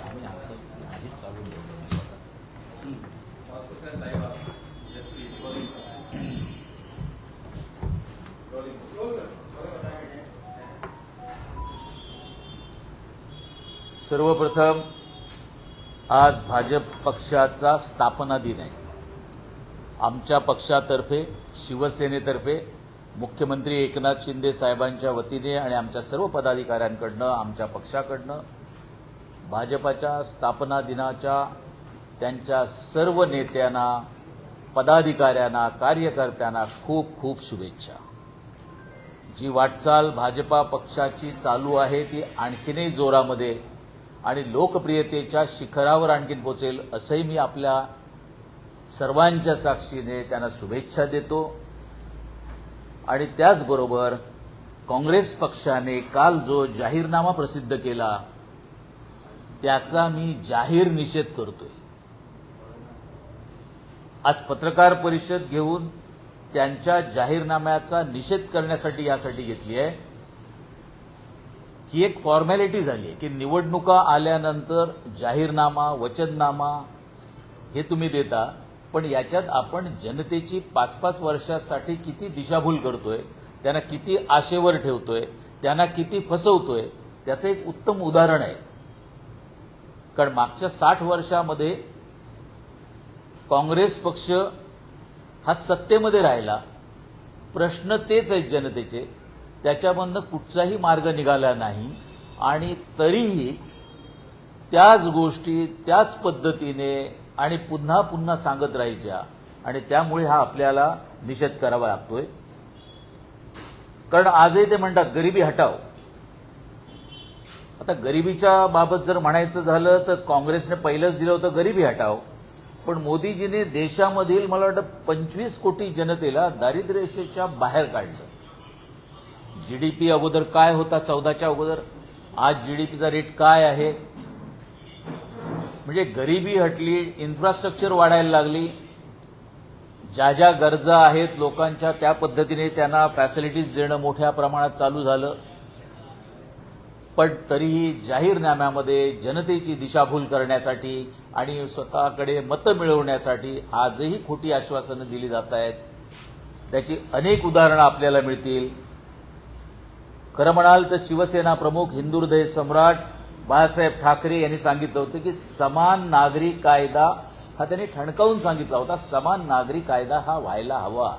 आम्ही असं आधीच काढून घेतो सर्वप्रथम आज भाजप पक्षाचा स्थापना दिन आहे. आमच्या पक्षातर्फे शिवसेनेतर्फे मुख्यमंत्री एकनाथ शिंदे साहेबांच्या वतीने आणि आमच्या सर्व पदाधिकाऱ्यांकडनं आमच्या पक्षाकडनं भाजपाच्या स्थापना दिनाच्या त्यांच्या सर्व नेत्यांना पदाधिकाऱ्यांना कार्यकर्त्यांना खूप खूप शुभेच्छा. जी वाटचाल भाजपा पक्षाची चालू आहे ती आणखीनही जोरामध्ये आणि लोकप्रियतेच्या शिखरावर आणखीन पोहोचेल असंही मी आपल्या सर्वांच्या साक्षीने त्यांना शुभेच्छा देतो. आणि त्याचबरोबर काँग्रेस पक्षाने काल जो जाहीरनामा प्रसिद्ध केला त्याचा मी जाहीर निषेध करतोय. आज पत्रकार परिषद घेऊन त्यांच्या जाहीरनाम्याचा निषेध करण्यासाठी यासाठी घेतली आहे. ही एक फॉर्मॅलिटी झाली आहे की निवडणुका आल्यानंतर जाहीरनामा वचननामा हे तुम्ही देता, पण याच्यात आपण जनतेची 5-5 वर्षासाठी किती दिशाभूल करतोय, त्यांना किती आशेवर ठेवतोय, त्यांना किती फसवतोय त्याचं एक उत्तम उदाहरण आहे. कारण मागच्या 60 वर्षामध्ये काँग्रेस पक्ष हा सत्तेमध्ये राहिला, प्रश्न तेच आहेत जनतेचे, त्याच्यामधनं कुठचाही मार्ग निघाला नाही आणि तरीही त्याच गोष्टी त्याच पद्धतीने आणि पुन्हा पुन्हा सांगत राहायच्या आणि त्यामुळे हा आपल्याला निषेध करावा लागतोय. कारण आजही ते म्हणतात गरिबी हटाव. आता गरिबीच्या बाबत जर म्हणायचं झालं तर काँग्रेसने पहिलंच दिलं होतं गरिबी हटाव, पण मोदीजीने देशामधील मला वाटतं 25 कोटी जनतेला दारिद्र्य रेषेच्या बाहेर काढलं. जीडीपी अगोदर काय होता 14च्या अगोदर, आज जीडीपीचा रेट काय आहे. म्हणजे गरिबी हटली, इन्फ्रास्ट्रक्चर वाढायला लागली, ज्या ज्या गरजा आहेत लोकांच्या त्या पद्धतीने त्यांना फॅसिलिटीज देणं मोठ्या प्रमाणात चालू झालं. पण तरीही जाहीरनाम्यामध्ये जनतेची दिशाभूल करण्यासाठी आणि स्वतःकडे मतं मिळवण्यासाठी आजही खोटी आश्वासनं दिली जात आहेत. त्याची अनेक उदाहरणं आपल्याला मिळतील. खरं म्हणाल तर शिवसेना प्रमुख हिंदू हृदय सम्राट बाळासाहेब ठाकरे यांनी सांगितलं होतं की समान नागरी कायदा हा त्यांनी ठणकावून सांगितला होता. समान नागरी कायदा हा व्हायला हवा,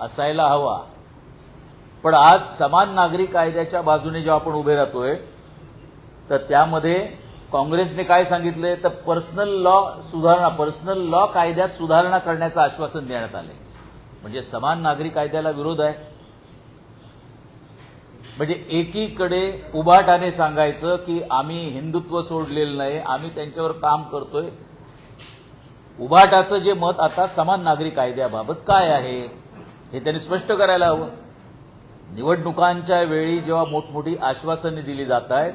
असायला हवा. पण आज समान नागरी कायद्याच्या बाजूने जेव्हा आपण उभे राहतोय तर त्यामध्ये काँग्रेसने काय सांगितलंय तर पर्सनल लॉ कायद्यात सुधारणा करण्याचं आश्वासन देण्यात आलंय. म्हणजे समान नागरी कायद्याला विरोध आहे. म्हणजे एकीकडे उभाटाने सांगायचं की आम्ही हिंदुत्व सोडलेलं नाही, आम्ही त्यांच्यावर काम करतोय. उभाटाचं जे मत आता समान नागरी कायद्याबाबत काय आहे हे त्यांनी स्पष्ट करायला हवं. निवडणुकांच्या वेळी जेव्हा मोठमोठी आश्वासने दिली जात आहेत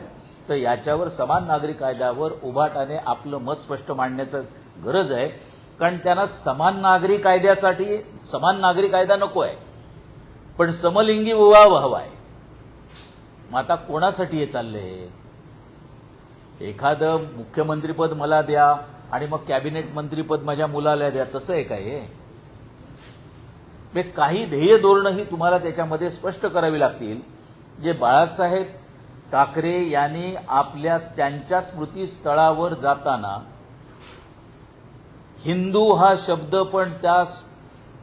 तर याच्यावर समान नागरी कायद्यावर उभाटाने आपलं मत स्पष्ट मांडण्याचं गरज आहे. कारण त्यांना समान नागरी कायद्यासाठी समान नागरी कायदा नको आहे, पण समलिंगी विवाह हवा आहे. मग आता कोणासाठी हे चाललंय? एखादं मुख्यमंत्रीपद मला द्या आणि मग कॅबिनेट मंत्रीपद माझ्या मुलाला द्या, तसं आहे काय हे? काही ध्येय धोरणंही तुम्हाला त्याच्यामध्ये स्पष्ट करावी लागतील. जे बाळासाहेब ठाकरे यांनी त्यांच्या स्मृतीस्थळावर जाताना हिंदू हा शब्द पण त्या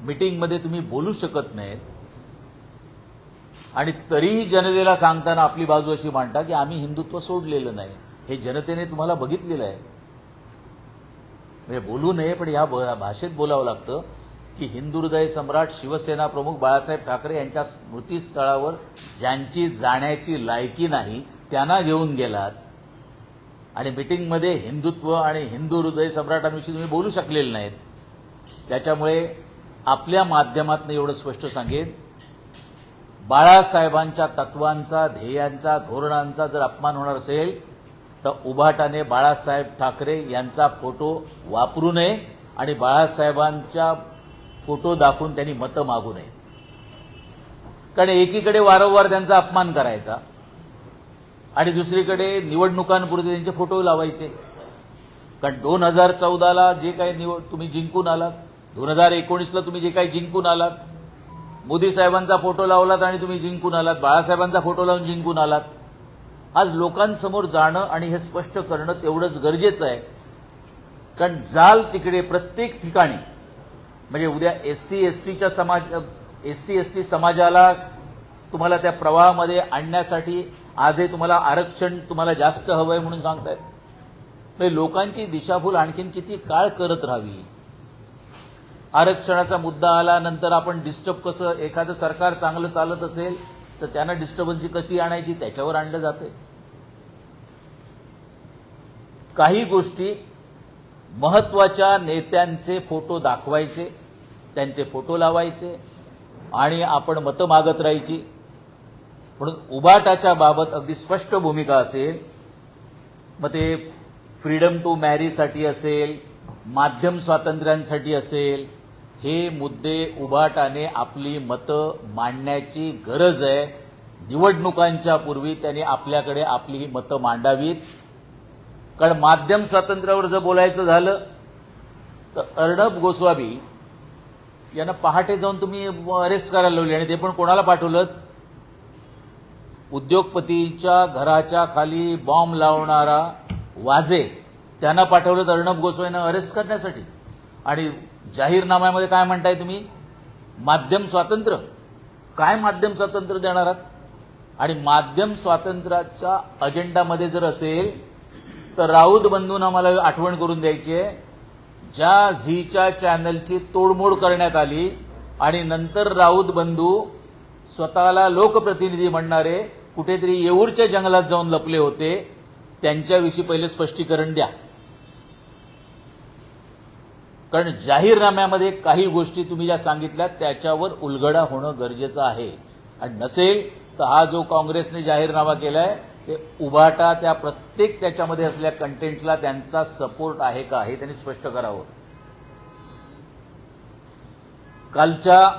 मीटिंगमध्ये तुम्ही बोलू शकत नाहीत आणि तरीही जनतेला सांगताना आपली बाजू अशी मांडता की आम्ही हिंदुत्व सोडलेलं नाही. हे जनतेने तुम्हाला बघितलेलं आहे. म्हणजे बोलू नये पण या भाषेत बोलावं लागतं की हिंदू हृदय सम्राट शिवसेना प्रमुख बाळासाहेब ठाकरे यांच्या स्मृतीस्थळावर ज्यांची जाण्याची लायकी नाही त्यांना घेऊन गेलात आणि मीटिंगमध्ये हिंदुत्व आणि हिंदू हृदय सम्राटांविषयी तुम्ही बोलू शकलेले नाहीत. त्याच्यामुळे आपल्या माध्यमातून एवढं स्पष्ट सांगेन, बाळासाहेबांच्या तत्वांचा, ध्येयांचा, धोरणांचा जर अपमान होणार असेल तर उभाटाने बाळासाहेब ठाकरे यांचा फोटो वापरू नये आणि बाळासाहेबांच्या फोटो दाखवून त्यांनी मतं मागू नये. कारण एकीकडे वारंवार त्यांचा अपमान करायचा आणि दुसरीकडे निवडणुकांपुरते त्यांचे फोटो लावायचे. कारण 2014ला जे काही तुम्ही जिंकून आलात, 2019ला तुम्ही जे काही जिंकून आलात, मोदी साहेबांचा फोटो लावलात आणि तुम्ही जिंकून आलात, बाळासाहेबांचा फोटो लावून जिंकून आलात. आज लोकांसमोर जाणं आणि हे स्पष्ट करणं तेवढंच गरजेचं आहे. कारण जाल तिकडे प्रत्येक ठिकाणी, म्हणजे उद्या एससी एसटी समाजाला तुम्हाला त्या प्रवाहामध्ये आणण्यासाठी आजही तुम्हाला आरक्षण तुम्हाला जास्त हवंय म्हणून सांगतायत. म्हणजे लोकांची दिशाभूल आणखीन किती काळ करत राहावी. आरक्षणाचा मुद्दा आल्यानंतर आपण डिस्टर्ब कसं, एखादं सरकार चांगलं चालत असेल तर त्यांना डिस्टर्बन्सी कशी आणायची त्याच्यावर आणलं जाते. काही गोष्टी महत्वाच्या नेत्यांचे फोटो दाखवायचे, त्यांचे फोटो लावायचे आणि आपण मतं मागत राहायची. म्हणून उबाटाच्या बाबत अगदी स्पष्ट भूमिका असेल, मग ते फ्रीडम टू मॅरीसाठी असेल, माध्यम स्वातंत्र्यांसाठी असेल, हे मुद्दे उबाटाने आपली मतं मांडण्याची गरज आहे. निवडणुकांच्या पूर्वी त्यांनी आपल्याकडे आपली मतं मांडावीत. कारण माध्यम स्वातंत्र्यावर जर बोलायचं झालं तर अर्णब गोस्वामी यांना पहाटे जाऊन तुम्ही अरेस्ट करायला लावली आणि ते पण कोणाला पाठवलं? उद्योगपतींच्या घराच्या खाली बॉम्ब लावणारा वाजे त्यांना पाठवलं अर्णब गोस्वामींना अरेस्ट करण्यासाठी. आणि जाहीरनाम्यामध्ये काय म्हणताय तुम्ही? माध्यम स्वातंत्र्य. काय माध्यम स्वातंत्र्य देणार आहात? आणि माध्यम स्वातंत्र्याच्या अजेंडामध्ये जर असेल तर राऊत बंधूंना मला आठवण करून द्यायची आहे, ज्या झीच्या चॅनलची तोडमोड करण्यात आली आणि नंतर राऊत बंधू स्वतःला लोकप्रतिनिधी म्हणणारे कुठेतरी येऊरच्या जंगलात जाऊन लपले होते, त्यांच्याविषयी पहिले स्पष्टीकरण द्या. कारण जाहीरनाम्यामध्ये काही गोष्टी तुम्ही ज्या सांगितल्या त्याच्यावर उलगडा होणं गरजेचं आहे. आणि नसेल तर हा जो काँग्रेसने जाहीरनामा केलाय ते उबाटा त्या प्रत्येक त्याच्यामध्ये असलेल्या कंटेंटला त्यांचा सपोर्ट आहे का हे त्यांनी स्पष्ट करावं. कालच्या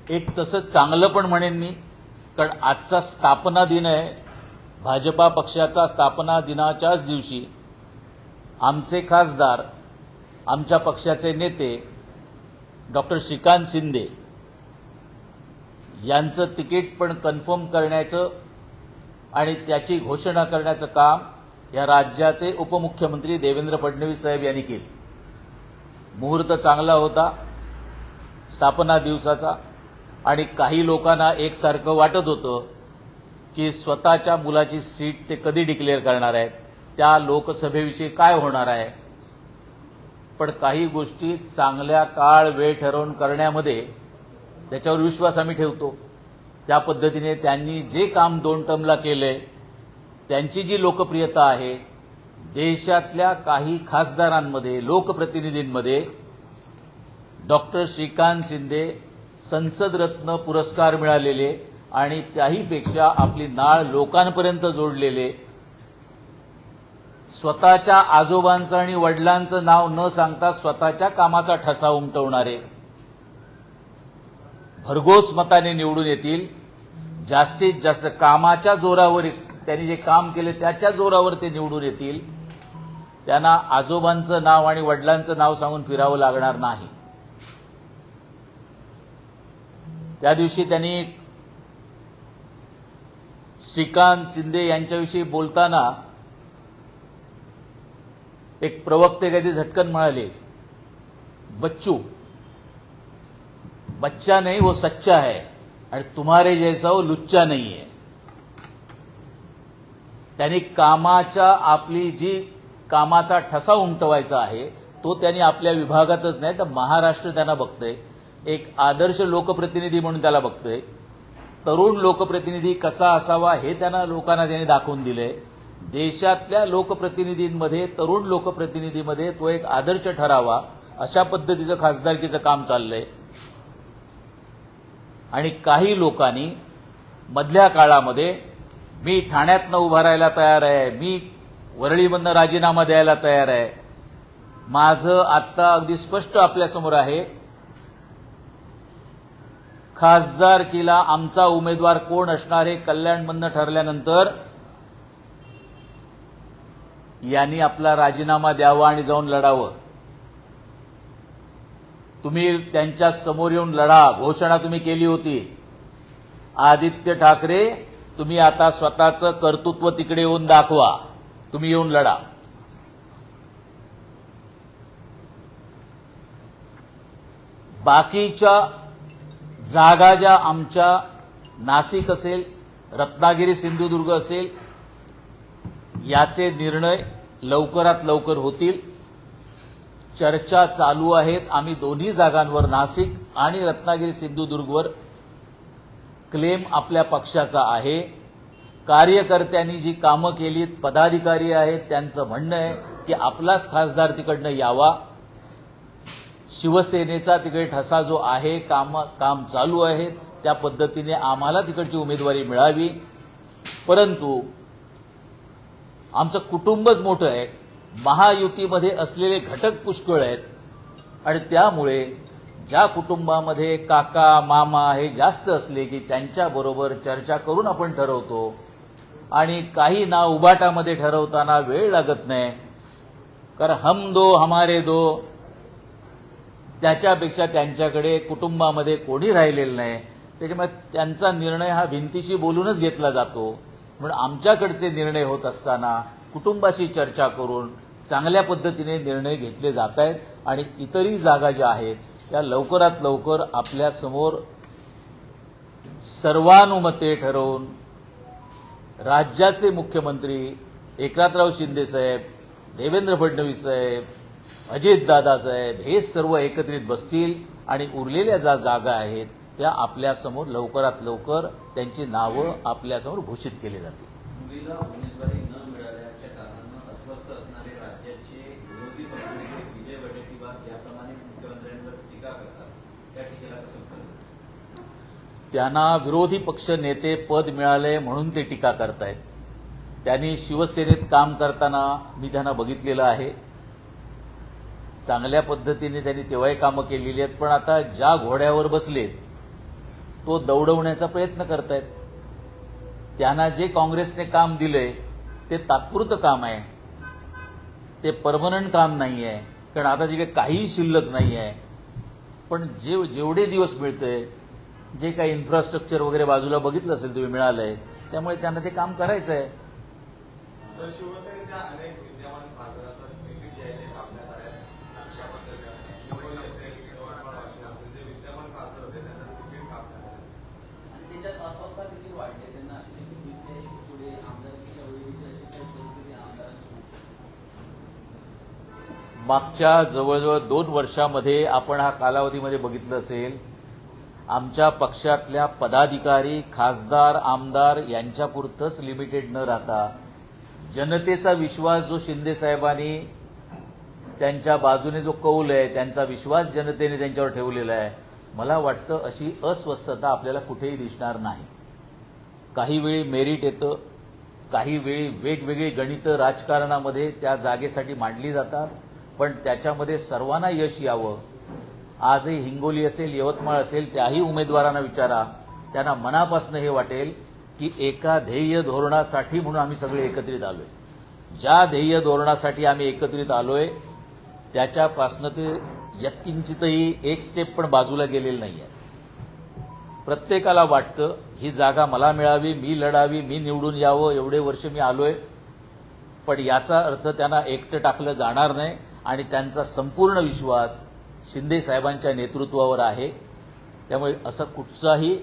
एक तसंच चांगलं पण म्हणेन मी, कारण आजचा स्थापना दिन आहे. भाजपा पक्षाचा स्थापना दिनाच्याच दिवशी आमचे खासदार, आमच्या पक्षाचे नेते डॉक्टर श्रीकांत शिंदे यांचं तिकीट पण कन्फर्म करण्याचं आणि त्याची घोषणा करण्याचं काम या राज्याचे उपमुख्यमंत्री देवेंद्र फडणवीस साहेब यांनी केले. मुहूर्त चांगला होता स्थापना दिवसाचा आणि काही लोकांना एकसारखं वाटत होतं की स्वतःच्या मुलाची सीट ते कधी डिक्लेअर करणार आहेत, त्या लोकसभेविषयी काय होणार आहे. पण काही गोष्टी चांगल्या काळ वेळ ठरवून करण्यामध्ये त्याच्यावर विश्वास आम्ही ठेवतो. त्या पद्धतीने त्यांनी जे काम 2 टर्मला केलंय, त्यांची जी लोकप्रियता आहे, देशातल्या काही खासदारांमध्ये, लोकप्रतिनिधींमध्ये डॉक्टर श्रीकांत शिंदे संसदरत्न पुरस्कार मिळालेले आणि त्याहीपेक्षा आपली नाळ लोकांपर्यंत जोडलेले, स्वतःच्या आजोबांचं आणि वडिलांचं नाव न सांगता स्वतःच्या कामाचा ठसा उमटवणारे भरघोस मताने निवडून येतील. जास्तीत जास्त कामाच्या जोरावर, त्यांनी जे काम केले त्याच्या जोरावर ते निवडून येतील. त्यांना आजोबांचं नाव आणि वडिलांचं नाव सांगून फिरावं लागणार नाही. त्या दिवशी त्यांनी श्रीकांत शिंदे यांच्याविषयी बोलताना एक प्रवक्ते कधी झटकन म्हणाले, बच्चू बच्चा नहीं वो सच्चा है और तुम्हारे जैसा वो लुच्चा नहीं है. त्यांनी कामाच्या आपली जी कामाचा ठसा उमटवायचा आहे तो त्यांनी आपल्या विभागातच नाही तर महाराष्ट्र त्यांना बघतंय. एक आदर्श लोकप्रतिनिधी म्हणून त्याला बघतोय. तरुण लोकप्रतिनिधी कसा असावा हे त्यांना लोकांना त्यांनी दाखवून दिलंय. देशातल्या लोकप्रतिनिधींमध्ये, तरुण लोकप्रतिनिधीमध्ये तो एक आदर्श ठरावा अशा पद्धतीचं खासदारकीचं काम चाललंय. आणि काही लोकांनी मधल्या काळामध्ये मी ठाण्यातनं उभा राहायला तयार आहे, मी वरळीमधनं राजीनामा द्यायला तयार आहे. माझं आत्ता अगदी स्पष्ट आपल्यासमोर आहे, खासदारकीला आमचा उमेदवार कोण असणार हे कल्याणमधनं ठरल्यानंतर यांनी आपला राजीनामा द्यावा आणि जाऊन लढावं. तुम्ही त्यांच्या समोर येऊन लढा, घोषणा तुम्ही केली होती. आदित्य ठाकरे, तुम्ही आता स्वतःचं कर्तृत्व तिकडे येऊन दाखवा. तुम्ही येऊन लढा. बाकीच्या जागा ज्या आमच्या नाशिक असेल, रत्नागिरी, सिंधुदुर्ग असेल, याचे निर्णय लवकरात लवकर होतील. चर्चा चालू आहेत. आम्ही दोन्ही जागांवर, नाशिक आणि रत्नागिरी सिंधुदुर्गवर क्लेम आपल्या पक्षाचा आहे. कार्यकर्त्यांनी जी कामं केलीत, पदाधिकारी आहेत, त्यांचं म्हणणं आहे की आपलाच खासदार तिकडनं यावा. शिवसेनेचा तिकडे ठसा जो आहे, काम चालू आहे, त्या पद्धतीने आम्हाला तिकडची उमेदवारी मिळावी. परंतु आमचं कुटुंबच मोठं आहे, महायुतीमध्ये असलेले घटक पुष्कळ आहेत आणि त्यामुळे ज्या कुटुंबामध्ये काका मामा हे जास्त असले की त्यांच्याबरोबर चर्चा करून आपण ठरवतो. आणि काही ना उबाटामध्ये ठरवताना वेळ लागत नाही, कारण हम दो हमारे दो, त्याच्यापेक्षा त्यांच्याकडे कुटुंबामध्ये कोणी राहिलेलं नाही. त्याच्यामुळे त्यांचा निर्णय हा भिंतीशी बोलूनच घेतला जातो. म्हणून आमच्याकडचे निर्णय होत असताना कुटुंबाशी चर्चा करून चांगल्या पद्धतीने निर्णय घेतले जात आहेत. आणि इतरही जागा ज्या आहेत त्या लवकरात लवकर आपल्यासमोर सर्वानुमते ठरवून राज्याचे मुख्यमंत्री एकनाथराव शिंदे साहेब, देवेंद्र फडणवीस साहेब, अजितदादा साहेब हे सर्व एकत्रित बसतील आणि उरलेल्या ज्या जागा आहेत त्या आपल्यासमोर लवकरात लवकर त्यांची नावं आपल्यासमोर घोषित केली जातील. मुलीला उमेदवारी न मिळाल्याच्या कारणानं अस्वस्थ असणारे राज्याचे विरोधी पक्षनेते विजय वडेट्टीवार याप्रमाणे मुख्यमंत्र्यांवर टीका करतात. त्या टीकेला कसं कळलं? त्यांना विरोधी पक्ष नेते पद मिळाले म्हणून ते टीका करतायत. त्यांनी शिवसेनेत काम करताना मी त्यांना बघितलेलं आहे. चांगल्या पद्धतीने त्यांनी तेव्हाही कामं केलेली आहेत. पण आता ज्या घोड्यावर बसलेत तो दौडवण्याचा प्रयत्न करतायत. त्यांना जे काँग्रेसने काम दिलंय ते तात्पुरतं काम आहे, ते परमनंट काम नाही आहे. कारण आता जे काही शिल्लक नाही आहे. पण जेवढे दिवस मिळतंय, जे काही इन्फ्रास्ट्रक्चर वगैरे बाजूला बघितलं असेल तुम्ही, मिळालंय, त्यामुळे त्यांना ते काम करायचं आहे. शिवसेनेच्या अनेक विद्यमान खासदारांचं तिकीट जे आहे ते कापण्यात आले आहे. जे विद्यमान खासदार होते त्यांना तिकीट कापण्यात आले आणि त्याच्यात अस्वस्थता देखील वाढली. त्यांना अशी देखील भीती आहे की पुढे आमदारकीच्या वेळी अशी काही परिस्थिती आमदारांची. मागच्या जवळजवळ 2 वर्षामध्ये आपण हा कालावधीमध्ये बघितलं असेल, आमच्या पक्षातल्या पदाधिकारी, खासदार, आमदार यांच्यापुरतंच लिमिटेड न राहता जनतेचा विश्वास जो शिंदे साहेबांनी त्यांच्या बाजूने जो कौल आहे, त्यांचा विश्वास जनतेने त्यांच्यावर ठेवलेला आहे, मला वाटतं अशी अस्वस्थता आपल्याला कुठेही दिसणार नाही. काही वेळी मेरिट येतं, काही वेळी वेगवेगळी गणितं राजकारणामध्ये त्या जागेसाठी मांडली जातात. पण त्याच्यामध्ये सर्वांना यश यावं. आजही हिंगोली असेल, यवतमाळ असेल, त्याही उमेदवारांना विचारा, त्यांना मनापासून हे वाटेल की एका ध्येय धोरणासाठी म्हणून आम्ही सगळे एकत्रित आलोय. ज्या ध्येय धोरणासाठी आम्ही एकत्रित आलोय त्याच्यापासनं ते यत्किंचितही एक स्टेप पण बाजूला गेलेलं नाहीये. प्रत्येकाला वाटतं ही जागा मला मिळावी, मी लढावी, मी निवडून यावं, एवढे वर्ष मी आलोय. पण याचा अर्थ त्यांना एकटं टाकलं जाणार नाही आणि त्यांचा संपूर्ण विश्वास शिंदे साहेबांच्या नेतृत्वावर आहे. त्यामुळे असं कुठचाही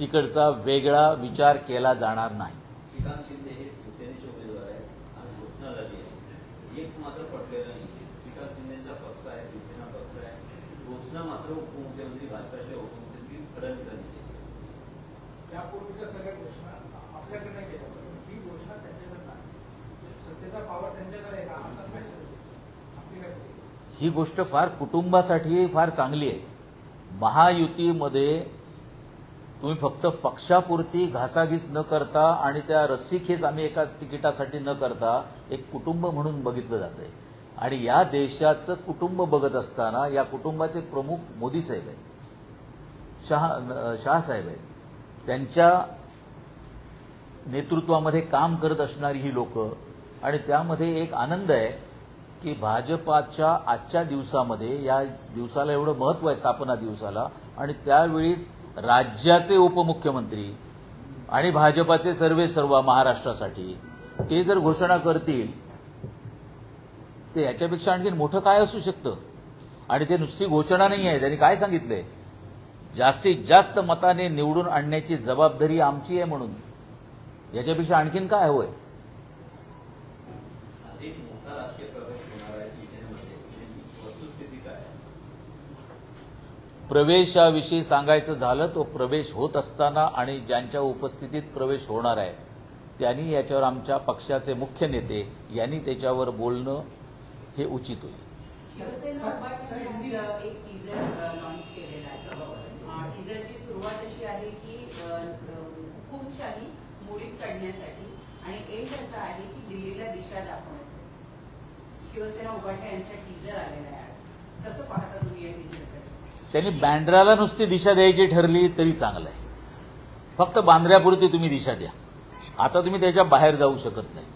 तिकडचा वेगळा विचार केला जाणार नाही. श्रीकांत शिंदे हे शिवसेनेचे उमेदवार आहेत आणि घोषणा झाली आहे. एक मात्र पटलेलं नाही. श्रीकांत शिंदेचा पक्ष आहे, शिवसेना पक्ष आहे. घोषणा मात्र उपमुख्यमंत्री, भाजपाचे उपमुख्यमंत्री फडणवीसांनी केली. यापूर्वीच्या सगळ्या घोषणा आपल्याकडे नाही केल्या, ही घोषणा त्यांच्याकडे नाही. सत्तेचा पावर त्यांच्याकडे आहे का असा मेसेज आपल्याकडे. ही गोष्ट फार कुटुंबासाठी फार चांगली आहे. महायुतीमध्ये तुम्ही फक्त पक्षापुरती घासाघीस न करता आणि त्या रस्सीखेच आम्ही एका तिकिटासाठी न करता एक कुटुंब म्हणून बघितलं जातंय. आणि या देशाचं कुटुंब बघत असताना या कुटुंबाचे प्रमुख मोदी साहेब आहेत, शहासाहेब आहेत. त्यांच्या नेतृत्वामध्ये काम करत असणारी ही लोक आणि त्यामध्ये एक आनंद आहे की भाजपाच्या आजच्या दिवसामध्ये, या दिवसाला एवढं महत्त्व आहे स्थापना दिवसाला, आणि त्यावेळीच राज्याचे उपमुख्यमंत्री आणि भाजपाचे सर्वेसर्वा महाराष्ट्रासाठी ते जर घोषणा करतील ते याच्यापेक्षा आणखी मोठं काय असू शकतं. आणि ते नुसती घोषणा नाही आहे, त्यांनी काय सांगितलंय, जास्तीत जास्त मताने निवडून आणण्याची जबाबदारी आमची आहे म्हणून. याच्यापेक्षा आणखीन काय हवंय. आज एक मोठा राजकीय प्रवेश होणार आहे शिवसेनेमध्ये, वस्तुस्थिती काय आहे? प्रवेशाविषयी सांगायचं झालं तो प्रवेश होत असताना आणि ज्यांच्या उपस्थितीत प्रवेश होणार आहे त्यांनी याच्यावर आमच्या पक्षाचे मुख्य नेते यांनी त्याच्यावर बोलणं हे उचित होईल. शिवसेना उभारण्यासाठी एक टीजर लॉन्च केलेला आहे. टीजरची सुरुवात अशी आहे की हुकुमशाही मोडीत काढण्यासाठी आणि एंड असा आहे की दिल्लीला दिशा दाखवण्यासाठी. शिवसेना उभारण्या यांचा टीजर आलेला आहे. कसं पाहता तुम्ही या टीजरकडे? त्यांनी बँड्राला नुसती दिशा द्यायची ठरली तरी चांगलं आहे. फक्त बांद्र्यापुरती तुम्ही दिशा द्या. आता तुम्ही त्याच्या बाहेर जाऊ शकत नाही.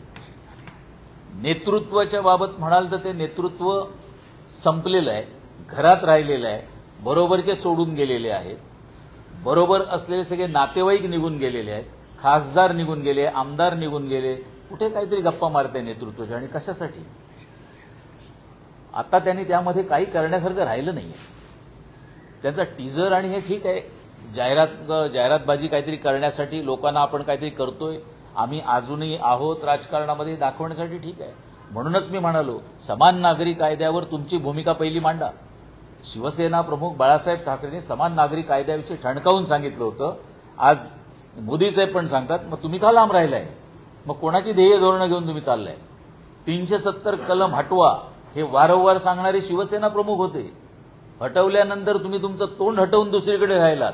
नेतृत्वाच्या बाबत म्हणाल तर ते नेतृत्व संपलेलं आहे, घरात राहिलेलं आहे, बरोबरचे सोडून गेलेले आहेत, बरोबर असलेले सगळे नातेवाईक निघून गेलेले आहेत, खासदार निघून गेले, आमदार निघून गेले. कुठे काहीतरी गप्पा मारते नेतृत्वाच्या आणि कशासाठी. आता त्यांनी त्यामध्ये काही करण्यासारखं राहिलं नाही. त्यांचा टीजर आणि हे ठीक आहे, जाहिरातबाजी काहीतरी करण्यासाठी लोकांना आपण काहीतरी करतोय, आम्ही अजूनही आहोत राजकारणामध्ये दाखवण्यासाठी ठीक आहे. म्हणूनच मी म्हणालो समान नागरी कायद्यावर तुमची भूमिका पहिली मांडा. शिवसेना प्रमुख बाळासाहेब ठाकरेंनी समान नागरी कायद्याविषयी ठणकावून सांगितलं होतं. आज मोदी साहेब पण सांगतात, मग तुम्ही का लांब राहिलाय. मग कोणाची ध्येय धोरणं घेऊन तुम्ही चाललाय. 370 कलम हटवा हे वारंवार सांगणारे शिवसेना प्रमुख होते. हटवल्यानंतर तुम्ही तुमचं तोंड हटवून दुसरीकडे राहिलात.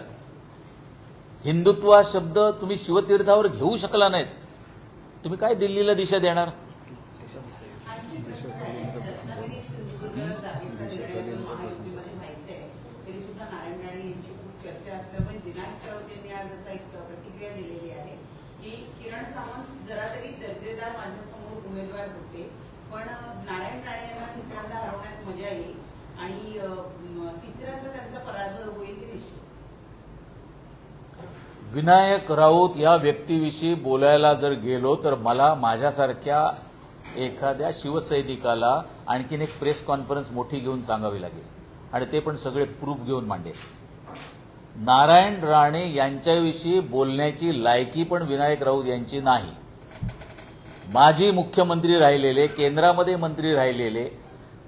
हिंदुत्व हा शब्द तुम्ही शिवतीर्थावर घेऊ शकला नाहीत. तुम्ही काय दिल्लीला दिशा देणार. रत्नागिरी सिंधुदुर्ग जागेचा निर्णय महायुतीमध्ये व्हायचा आहे तरी सुद्धा नारायण राणे यांची खूप चर्चा असल्यामुळे विनायक राऊत यांनी आज असा एक प्रतिक्रिया दिलेली आहे की किरण सावंत जरा तरी दर्जेदार माझ्यासमोर उमेदवार होते, पण नारायण राणे यांना तिसऱ्यांदा हरवण्यात मजा येईल आणि तिसऱ्यांदा त्यांचा पराभव होईल हे निश्चित. विनायक राऊत या व्यक्तीविषयी बोलायला जर गेलो तर मला माझ्यासारख्या एखाद्या शिवसैनिकाला आणखीन एक प्रेस कॉन्फरन्स मोठी घेऊन सांगावी लागेल आणि ते पण सगळे प्रूफ घेऊन मांडेल. नारायण राणे यांच्याविषयी बोलण्याची लायकी पण विनायक राऊत यांची नाही. माजी मुख्यमंत्री राहिलेले, केंद्रामध्ये मंत्री राहिलेले,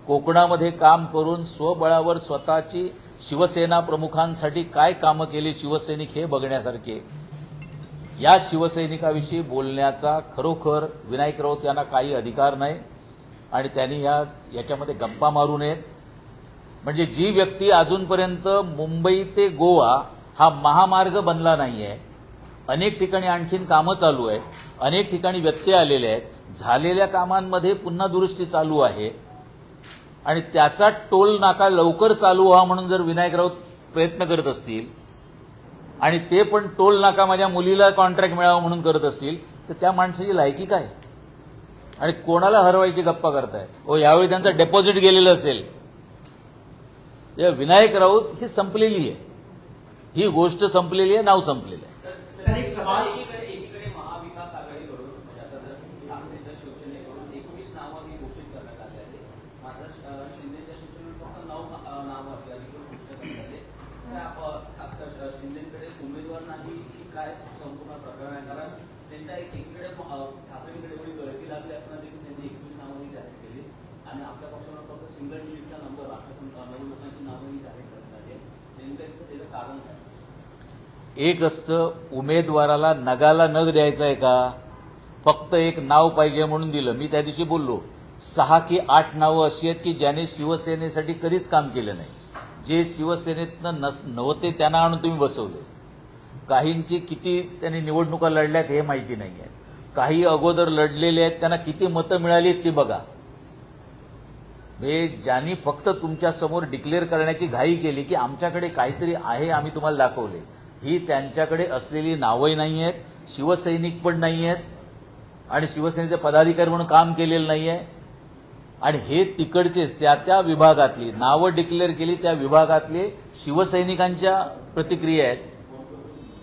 कोकणामध्ये काम करून स्वबळावर स्वतःची शिवसेना प्रमुखांसाठी काय कामं केली शिवसैनिक हे बघण्यासारखे. या शिवसैनिकाविषयी बोलण्याचा खरोखर विनायक राऊत यांना काही अधिकार नाही आणि त्यांनी याच्यामध्ये गप्पा मारू नयेत. म्हणजे जी व्यक्ती अजूनपर्यंत मुंबई ते गोवा हा महामार्ग बनला नाहीये, अनेक ठिकाणी आणखीन कामं चालू आहेत, अनेक ठिकाणी व्यत्यय आलेले आहेत, झालेल्या कामांमध्ये पुन्हा दुरुस्ती चालू आहे आणि त्याचा टोल नाका लवकर चालू व्हावा म्हणून जर विनायक राऊत प्रयत्न करत असतील आणि ते पण टोल नाका माझ्या मुलीला कॉन्ट्रॅक्ट मिळावं म्हणून करत असतील तर त्या माणसाची लायकी काय आणि कोणाला हरवायची गप्पा करताय. यावेळी त्यांचं डेपॉझिट गेलेलं असेल. विनायक राऊत ही संपलेली आहे, ही गोष्ट संपलेली आहे, नाव संपलेलं आहे. एकीकडे महाविकास आघाडीकडून म्हणजे आता जर ठाकरेंच्या शिवसेनेकडून 19 नावं ही घोषित करण्यात आली आहे. मात्र शिंदेच्या शिवसेनेकडून फक्त 9 नावं अधिकाधिकृत घोषित करण्यात आले. शिंदेकडे उमेदवार नाही की काय संपूर्ण प्रकरण आहे. कारण त्यांच्या एकीकडे ठाकरेंकडे एवढी गळती लागली असताना देखील त्यांनी 21 नावं ही जाहीर केली आणि आपल्या पक्षाला फक्त सिंगल डिजिटचा नंबर 9 लोकांची नावं ही जाहीर करण्यात आली. नेमकं त्याचं कारण काय. एक असतं उमेदवाराला नगाला नग द्यायचा आहे का, फक्त एक नाव पाहिजे म्हणून दिलं. मी त्या दिवशी बोललो 6 की 8 नावं अशी आहेत की ज्याने शिवसेनेसाठी कधीच काम केलं नाही. जे शिवसेनेतनं नव्हते त्यांना आणून तुम्ही बसवले. काहींची किती त्यांनी निवडणुका लढल्यात हे माहिती नाही आहे. काही अगोदर लढलेले आहेत त्यांना किती मतं मिळाली ती बघा. हे ज्यांनी फक्त तुमच्या समोर डिक्लेअर करण्याची घाई केली की आमच्याकडे काहीतरी आहे आम्ही तुम्हाला दाखवले, ही त्यांच्याकडे असलेली नावंही नाही आहेत, शिवसैनिक पण नाही आहेत आणि शिवसेनेचे पदाधिकारी म्हणून काम केलेलं नाहीये. आणि हे तिकडचेच त्या विभागातली नावं डिक्लेअर केली त्या विभागातले शिवसैनिकांच्या प्रतिक्रिया आहेत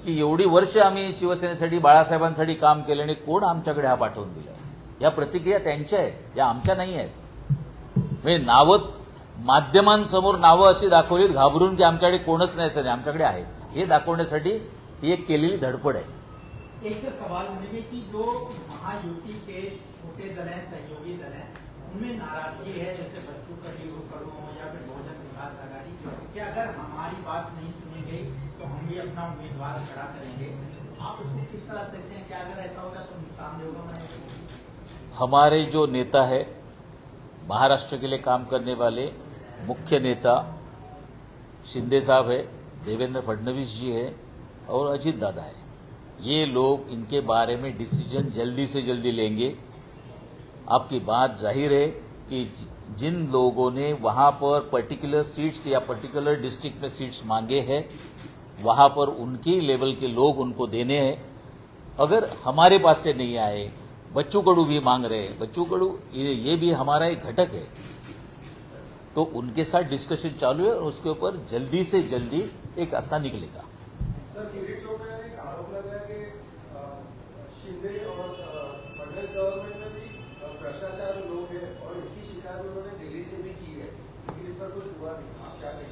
की एवढी वर्ष आम्ही शिवसेनेसाठी बाळासाहेबांसाठी काम केलं आणि कोण आमच्याकडे हा पाठवून दिला. या प्रतिक्रिया त्यांच्या आहेत, या आमच्या नाही आहेत. म्हणजे नावं माध्यमांसमोर नावं अशी दाखवलीत घाबरून की आमच्याकडे कोणच नाही असं नाही, आमच्याकडे आहेत हे दाखवण्यासाठी ही एक केलेली धडपड आहे. एक सर सवाल में कि जो महायुति के छोटे दल हैं, सहयोगी दल हैं, उनमें नाराजगी है, जैसे बच्चू कड़ू हो या फिर बहुजन विकास आघाड़ी, कि अगर हमारी बात नहीं सुनी गई तो हम भी अपना उम्मीदवार खड़ा करेंगे. आप उसको किस तरह देखते हैं? क्या अगर ऐसा होगा तो नुकसान होगा? हमारे जो नेता है महाराष्ट्र के लिए काम करने वाले मुख्य नेता शिंदे साहब है, देवेंद्र फडणवीस जी है और अजीत दादा है. ये लोग इनके बारे में डिसीजन जल्दी से जल्दी लेंगे. आपकी बात जाहिर है कि जिन लोगों ने वहां पर पर्टिकुलर सीट्स या पर्टिकुलर डिस्ट्रिक्ट में सीट्स मांगे हैं वहां पर उनकी लेवल के लोग उनको देने हैं. अगर हमारे पास से नहीं आए, बच्चू कडू भी मांग रहे हैं, बच्चू कडू ये भी हमारा एक घटक है, तो उनके साथ डिस्कशन चालू है और उसके ऊपर जल्दी से जल्दी एक रास्ता निकलेगा. सर किरीट चौबे ने एक आरोप लगाया कि शिंदे और फडणवीस गवर्नमेंट में भी भ्रष्टाचार लोग हैं और इसकी शिकायत उन्होंने दिल्ली से भी की है, लेकिन इस पर कुछ हुआ नहीं. आप क्या कहेंगे?